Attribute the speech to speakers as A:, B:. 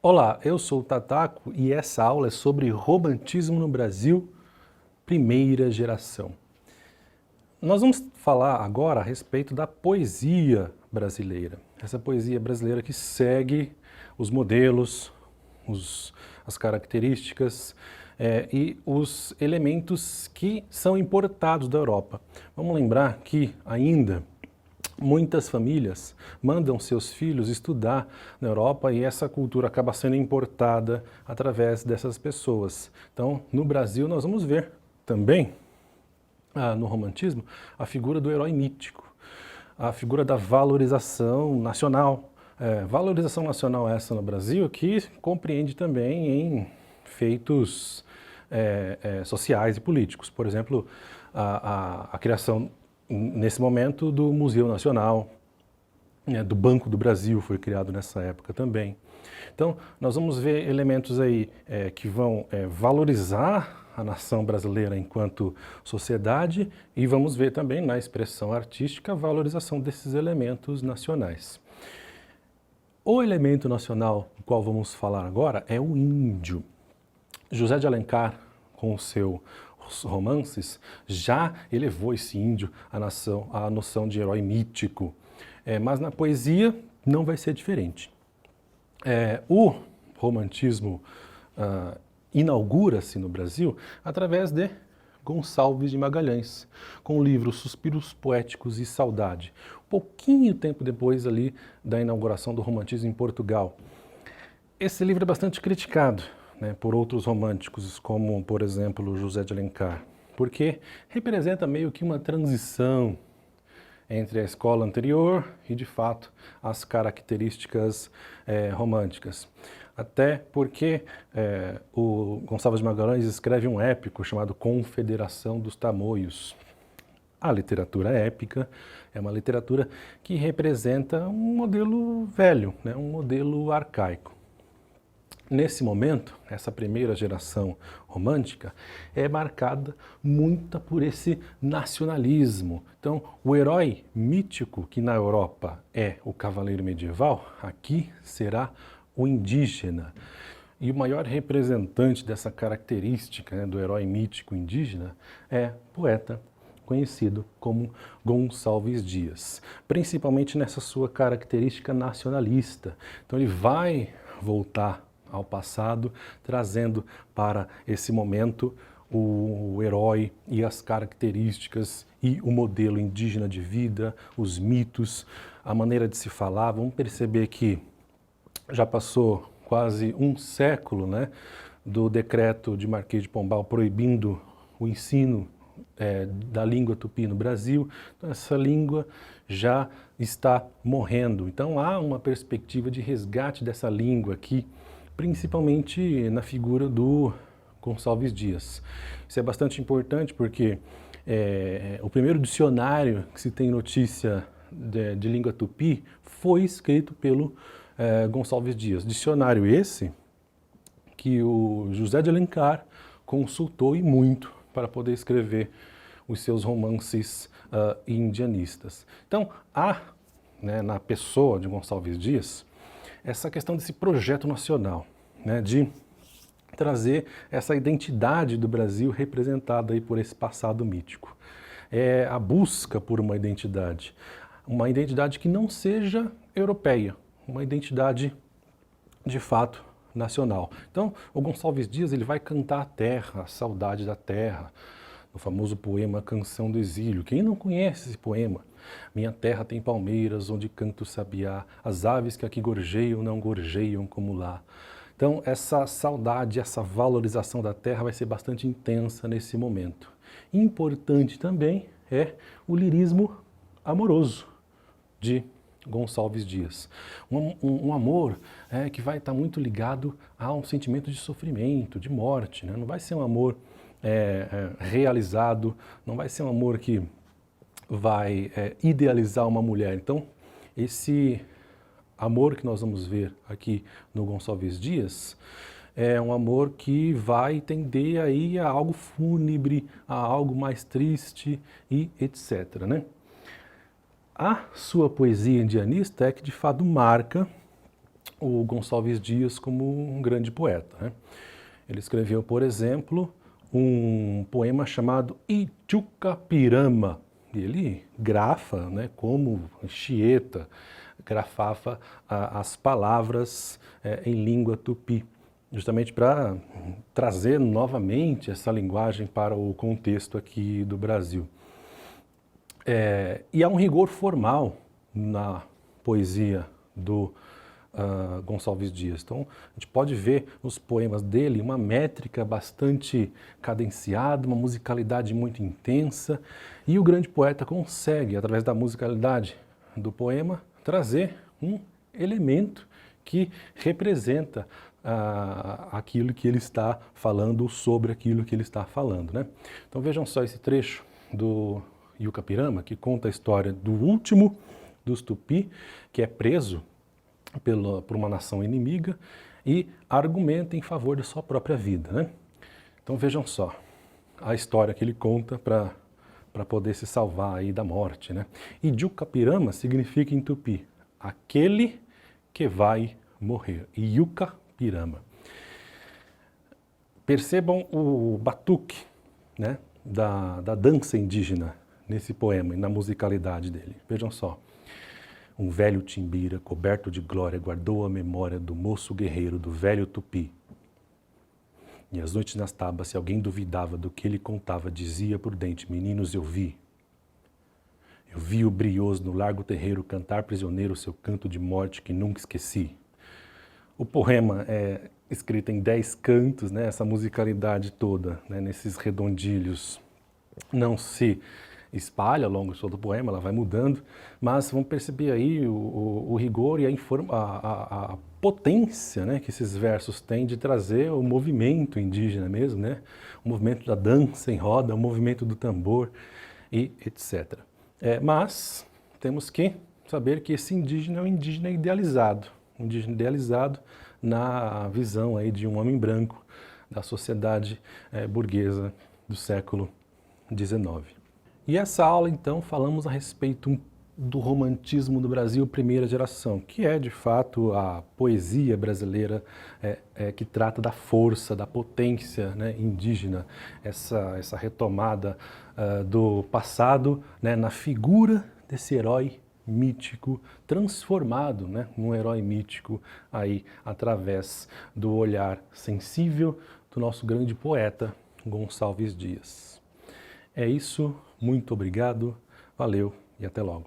A: Olá, eu sou o Tataco e essa aula é sobre romantismo no Brasil, primeira geração. Nós vamos falar agora a respeito da poesia brasileira. Essa poesia brasileira que segue os modelos, as características e os elementos que são importados da Europa. Vamos lembrar que ainda muitas famílias mandam seus filhos estudar na Europa e essa cultura acaba sendo importada através dessas pessoas. Então, no Brasil, nós vamos ver também, no romantismo, a figura do herói mítico, a figura da valorização nacional. Valorização nacional essa no Brasil que compreende também em feitos sociais e políticos. Por exemplo, a criação nesse momento do Museu Nacional, do Banco do Brasil foi criado nessa época também. Então, nós vamos ver elementos aí que vão valorizar a nação brasileira enquanto sociedade e vamos ver também na expressão artística a valorização desses elementos nacionais. O elemento nacional do qual vamos falar agora é o índio. José de Alencar, com os seus romances, já elevou esse índio à noção de herói mítico. Mas na poesia não vai ser diferente. O romantismo inaugura-se no Brasil através de Gonçalves de Magalhães, com o livro Suspiros Poéticos e Saudade, pouquinho tempo depois ali da inauguração do romantismo em Portugal. Esse livro é bastante criticado, por outros românticos, como, por exemplo, José de Alencar, porque representa meio que uma transição entre a escola anterior e, de fato, as características românticas. Até porque o Gonçalves de Magalhães escreve um épico chamado Confederação dos Tamoios. A literatura épica é uma literatura que representa um modelo velho, um modelo arcaico. Nesse momento, essa primeira geração romântica é marcada muito por esse nacionalismo. Então, o herói mítico, que na Europa é o cavaleiro medieval, aqui será o indígena. E o maior representante dessa característica do herói mítico indígena é o poeta conhecido como Gonçalves Dias, principalmente nessa sua característica nacionalista. Então, ele vai voltar ao passado, trazendo para esse momento o herói e as características e o modelo indígena de vida, os mitos, a maneira de se falar. Vamos perceber que já passou quase um século, do decreto de Marquês de Pombal proibindo o ensino da língua tupi no Brasil. Então, essa língua já está morrendo. Então, há uma perspectiva de resgate dessa língua aqui, principalmente na figura do Gonçalves Dias. Isso é bastante importante porque o primeiro dicionário que se tem notícia de língua tupi foi escrito pelo Gonçalves Dias. Dicionário esse que o José de Alencar consultou e muito para poder escrever os seus romances indianistas. Então, há, na pessoa de Gonçalves Dias, essa questão desse projeto nacional, de trazer essa identidade do Brasil representada aí por esse passado mítico. É a busca por uma identidade que não seja europeia, uma identidade de fato nacional. Então, o Gonçalves Dias ele vai cantar a terra, a saudade da terra, no famoso poema Canção do Exílio. Quem não conhece esse poema? Minha terra tem palmeiras onde canta o sabiá, as aves que aqui gorjeiam não gorjeiam como lá. Então, essa saudade, essa valorização da terra vai ser bastante intensa nesse momento. Importante também é o lirismo amoroso de Gonçalves Dias. Um amor que vai estar muito ligado a um sentimento de sofrimento, de morte. Não vai ser um amor realizado, não vai ser um amor que vai idealizar uma mulher. Então, esse amor que nós vamos ver aqui no Gonçalves Dias é um amor que vai tender aí a algo fúnebre, a algo mais triste e etc. A sua poesia indianista é que de fato marca o Gonçalves Dias como um grande poeta, né? Ele escreveu, por exemplo, um poema chamado Itucapirama. E ele grafa, né, como Anchieta grafava as palavras em língua tupi, justamente para trazer novamente essa linguagem para o contexto aqui do Brasil. E há um rigor formal na poesia do Gonçalves Dias. Então, a gente pode ver nos poemas dele uma métrica bastante cadenciada, uma musicalidade muito intensa, e o grande poeta consegue, através da musicalidade do poema, trazer um elemento que representa aquilo que ele está falando, sobre aquilo que ele está falando, né? Então vejam só esse trecho do Itucapirama, que conta a história do último dos Tupi, que é preso por uma nação inimiga e argumenta em favor da sua própria vida, né? Então vejam só a história que ele conta para poder se salvar aí da morte, né? Itucapirama significa em tupi, aquele que vai morrer. Itucapirama. Percebam o batuque, né, da dança indígena nesse poema e na musicalidade dele. Vejam só. Um velho timbira, coberto de glória, guardou a memória do moço guerreiro, do velho tupi. E às noites nas tabas, se alguém duvidava do que ele contava, dizia por dentro: meninos, eu vi. Eu vi o brioso no largo terreiro cantar prisioneiro seu canto de morte que nunca esqueci. O poema é escrito em 10 cantos, né? Essa musicalidade toda, né? Nesses redondilhos, não se espalha ao longo de todo o poema, ela vai mudando, mas vamos perceber aí o rigor e a potência, né, que esses versos têm de trazer o movimento indígena mesmo, né, o movimento da dança em roda, o movimento do tambor e etc. Mas temos que saber que esse indígena é um indígena idealizado na visão aí de um homem branco da sociedade burguesa do século XIX. E essa aula, então, falamos a respeito do romantismo do Brasil, primeira geração, que é, de fato, a poesia brasileira que trata da força, da potência, né, indígena, essa retomada do passado, né, na figura desse herói mítico, transformado, né, num herói mítico aí através do olhar sensível do nosso grande poeta Gonçalves Dias. É isso, muito obrigado, valeu e até logo.